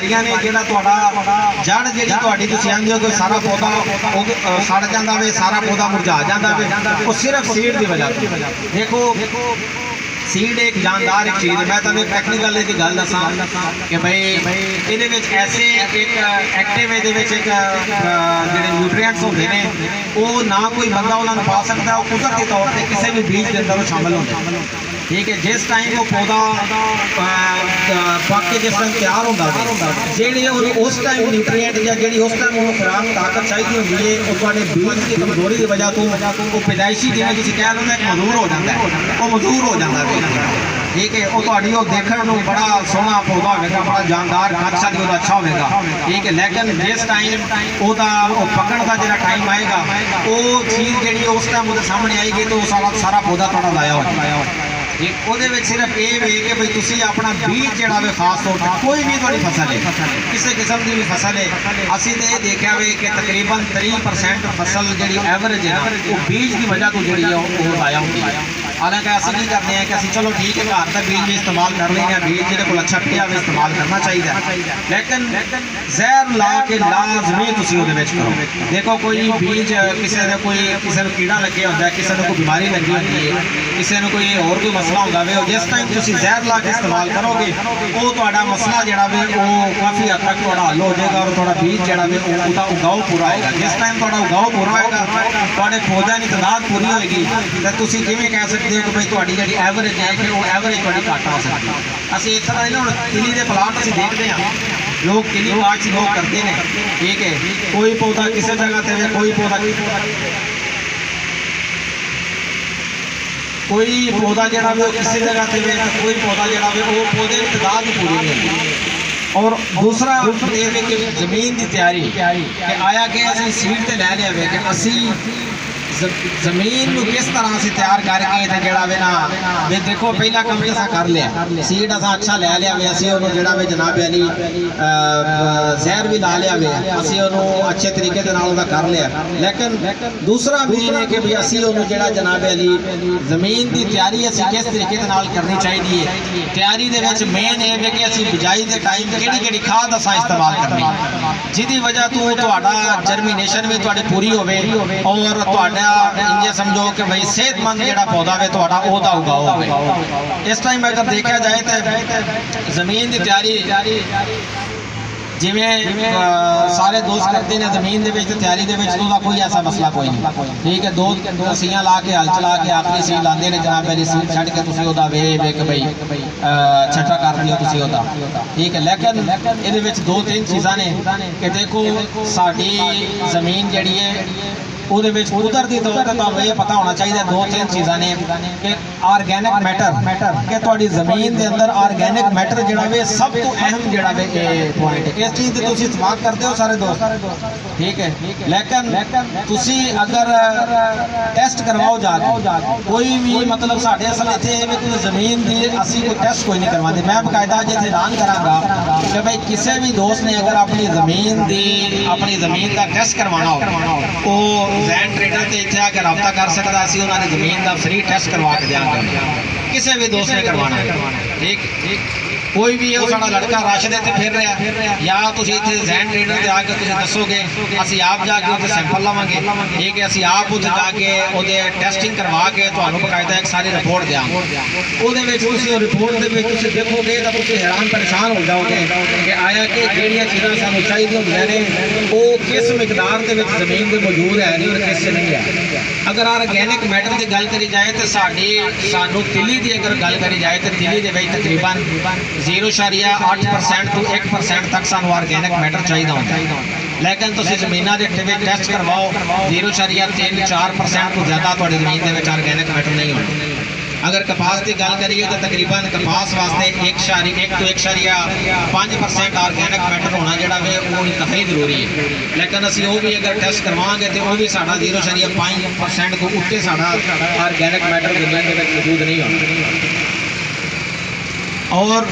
बीमारियां ने जिहड़ा तुहाडा जड़ जिहड़ी तुहाडी तुसीं आंदे हो कि सारा पौधा सड़ जांदा वे, सारा पौधा मुरझा जांदा वे, वो सिर्फ सीड की वजह तो। देखो सीड एक जानदार एक चीज़ है। मैं तुहानूं टैक्नीकल की गल दसां कि भाई इहदे विच ऐसे एक एक्टिव इहदे विच एक जिहड़े न्यूट्रीएंट्स होंदे ने वो ना कोई बंदा उन्हां नूं पा सकदा, वो कुदरती तौर पर किसी भी बीज के अंदर शामिल होंदे। ठीक है, जिस टाइम वो पौधा पक के जिस टाइम तैयार होता है जी उस टाइम न्यूट्रीएंट या जी उस टाइम उन्होंने खुराक ताकत चाहिए होती है वो थोड़े बीज की कमजोरी की वजह तो वो पैदाइशी जिवें तुसीं कह लो एक मजदूर हो जाता है, वो मजदूर हो जाता है। ठीक है, वो थोड़ी देखने में बड़ा सोहना पौधा होगा, बड़ा जानदार अच्छा भी अच्छा होगा। ठीक है, लेकिन जिस टाइम वो पकड़ का जो टाइम आएगा वो चीज़ जी उस टाइम वो सामने आएगी तो सारा पौधा थोड़ा लाया हो। ठीक, वो सिर्फ ये वे कि भाई तुसी अपना बीज जोड़ा वे खास तौर पर कोई भी थोड़ी फसल है किसी किस्म की भी फसल है, असी तो यह देखा वे कि तकरीबन 30% फसल जी एवरेज है वो बीज की वजह तो जी वो लाया होती है। हालांकि असं नहीं करते हैं कि असं चलो ठीक है घर का बीज भी इस्तेमाल कर लेंगे, बीज जो को अच्छा पिया भी इस्तेमाल करना चाहिए, लेकिन जहर ला के लाजमी तुसी उहदे विच करो। देखो कोई बीज किसी ने कोई कीड़ा लगे होता है, किसी ने कोई बीमारी लगी होती है, किसी ने कोई और कोई मसला होता है, जिस टाइम तुसी जहर ला के इस्तेमाल करोगे वो तुहाडा मसला जिहड़ा वे वो काफ़ी हद तक तुहाडा हल हो जाएगा और तुहाडा बीज जिहड़ा वे उसदा उगाओ पूरा होएगा। जिस टाइम तुहाडा उगाओ पूरा होएगा तुहाडे पौधे की तादाद पूरी होएगी तो तुसी किवें कह सकते हो कि भाई तुहाडी जिहड़ी एवरेज है कि वो एवरेज तुहाडी घट आ सकती है। असीं इस तरह ना तिली के प्लांट असीं देखते हैं, लोग तिली बाग लोग करते हैं। ठीक है, कोई पौधा किसी जगह पर कोई पौधा जरा वो किसी जगह से वे कोई पौधा जरा वो पौधे की तादाद ही पूरी नहीं होती। और दूसरा ये कि जमीन की तैयारी कि आया कि असीं सीड तो लै लिया वे कि असीं जमीन को किस तरह से तैयार करके जरा वे ना वे देखो पहला काम तो कर लिया, सीड असा अच्छा लै लिया वे असीं उहनूं जरा वे जनाब अली जहर भी ला लिया वे असीं उहनूं अच्छे तरीके दे नाल उहदा कर लिया, लेकिन दूसरा भी है कि भी असीं उहनूं जरा जनाब अली जमीन की तैयारी असीं किस तरीके दे नाल करनी चाहिए। तैयारी दे विच मेन ये है कि असीं बिजाई दे टाइम किहड़ी खाद असां इस्तेमाल करनी जिहदी वजह तो तुहाडा जर्मीनेशन भी तुहाडी पूरी होवे और तुहाडा इंजे समझो कि भाई सेहतमंद जिहड़ा पौधा वे तुहाडा ओहदा उगाओ होवे। इस टाइम अगर देखा जाए तो जमीन की तैयारी जिमें सारे दोस्त करते हैं जमीन के तैयारी के कोई ऐसा मसला कोई नहीं। ठीक है, दो सीयां ला के हल चला के आखिरी सी लाते हैं जनाब पहली सी छड़ के तुसीं ओहदा वे कि भाई छट्टा कर दिओ तुसीं ओहदा। ठीक है, लेकिन ये दो तीन चीज़ां ने कि देखो साडी जमीन जिहड़ी है कुदरती तौर पर तुहानूं ये पता होना चाहिए दो तीन चीज़ां ने कि ऑर्गेनिक मैटर कि तुहाडी जमीन के अंदर ऑर्गेनिक मैटर जिहड़ा वे सब तो अहम जिहड़ा वे पॉइंट है। इस चीज़ तुसीं इस्तेमाल करते हो सारे दोस्त। ठीक है, लेकिन तुसीं अगर टेस्ट करवाओ जाके कोई भी मतलब साढ़े असल इत्थे कोई जमीन की असीं कोई टेस्ट कोई नहीं करवाते। मैं बकायदा अज इत्थे ऐलान करांगा कि भाई किसी भी दोस्त ने अगर अपनी जमीन का टेस्ट करवाना हो जैन ट्रेडर से इत्थे आके रब्ता कर सकता, असीं उन्हां दी ज़मीन का फ्री टेस्ट करवा के देंगे किसी भी दोस्त ने करवाना है। ठीक, कोई भी है साड़ा लड़का रश दे ते फिर रहा या तुसीं इत्थे जैन ट्रेडर से आके तुसीं दसोगे असीं आप जाके उत्थे सैंपल लवांगे। ठीक है, असीं आप उत्थे जाके उहदे टेस्टिंग करवा के तुहानूं बकायदा एक सारी रिपोर्ट देंगे। उहदे विच तुसीं रिपोर्ट दे विच तुसीं देखोगे तो तुसीं हैरान परेशान हो जाओगे कि आया कि जिहड़ियां चीज़ां सानूं चाहीदियां होंदियां ने वो किस मिकदार दे विच ज़मीन दे मौजूद है नहीं और किस च नहीं है। अगर ऑर्गेनिक मैटर की गल करी जाए तो सानूं तिली की अगर गल करी जाए तो तिली दे विच तकरीबन 0.8% to 1% तक सानूं ऑर्गेनिक मैटर चाहिए होता है, लेकिन तुसीं ज़मीनां दे टेस्ट करवाओ 0.3-4% तो ज़्यादा तुहाडी ज़मीन दे विच ऑर्गेनिक मैटर नहीं होता। अगर कपास की गल करिए तो तकरीबन कपास वास्ते 1 to 1.5% ऑर्गेनिक मैटर होना जोड़ा वे वो इंतहाई जरूरी है, लेकिन असीं वो भी अगर टेस्ट करवाएंगे तो वो भी साढ़ा 0.5% तो उत्ते साढ़ा ऑर्गेनिक मैटर जमीन के मौजूद नहीं होना। और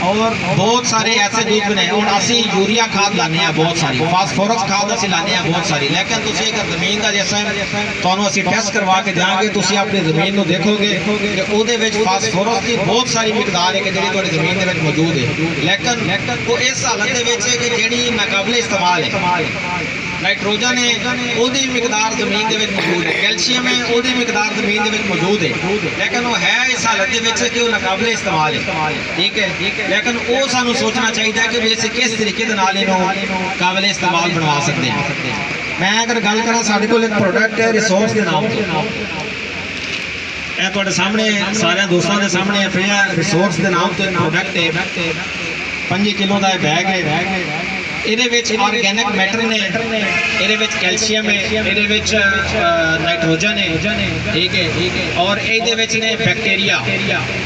बहुत सारे ऐसे दुख ने और असी यूरिया खाद लाने बहुत सारी फास्फोरस खाद असी लाने बहुत सारी लेकिन तुम अगर जमीन का जिस टाइम असी टेस्ट करवा के देंगे तुम अपनी जमीन को देखोगे कि वो फास्फोरस की बहुत सारी मिकदार है कि जी जमीन के मौजूद है लेकिन वो इस हालत कि जी नाकाबिले इस्तेमाल है नाइट्रोजन है ओदी मिकदार जमीन के मौजूद है कैल्शियम है ओदी मिकदार जमीन के मौजूद है लेकिन वो है इस हालत कि वो नाकाबिले इस्तेमाल है ठीक है लेकिन वो सानू सोचना चाहिए कि भी असीं किस तरीके दे नाल इहनूं काबिले इस्तेमाल बनवा सकते हैं मैं अगर गल करा साडे कोल एक प्रोडक्ट है रिसोर्स के नाम तो ਇਹ ਤੁਹਾਡੇ ਸਾਹਮਣੇ ਸਾਰਿਆਂ ਦੋਸਤਾਂ ਦੇ ਸਾਹਮਣੇ ਪਿਆ ਰਿਸੋਰਸ ਦੇ ਨਾਮ ਤੋਂ ਪ੍ਰੋਡਕਟ ਹੈ 5 ਕਿਲੋ ਦਾ ਇਹ ਬੈਗ ਹੈ ਇਹਦੇ ਵਿੱਚ ਆਰਗੈਨਿਕ ਮੈਟਰ ਨੇ ਇਹਦੇ ਵਿੱਚ ਕੈਲਸ਼ੀਅਮ ਹੈ ਇਹਦੇ ਵਿੱਚ ਨਾਈਟ੍ਰੋਜਨ ਹੈ ਠੀਕ ਹੈ ਔਰ ਇਹਦੇ ਵਿੱਚ ਨੇ ਬੈਕਟੀਰੀਆ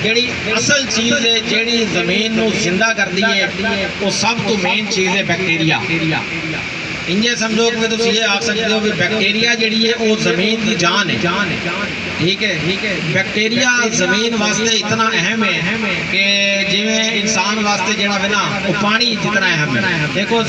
ਜਿਹੜੀ ਅਸਲ ਚੀਜ਼ ਹੈ ਜਿਹੜੀ ਜ਼ਮੀਨ ਨੂੰ ਜ਼ਿੰਦਾ ਕਰਦੀ ਹੈ ਉਹ ਸਭ ਤੋਂ ਮੇਨ ਚੀਜ਼ ਹੈ ਬੈਕਟੀਰੀਆ इंजे समझो कि तुम ये आ सकते हो कि बैक्टीरिया जी है वो जमीन की जान है ठीक है बैक्टीरिया जमीन वास्ते इतना अहम है कि जिमें इंसान वास्ते जो है ना वो पानी जितना अहम है देखो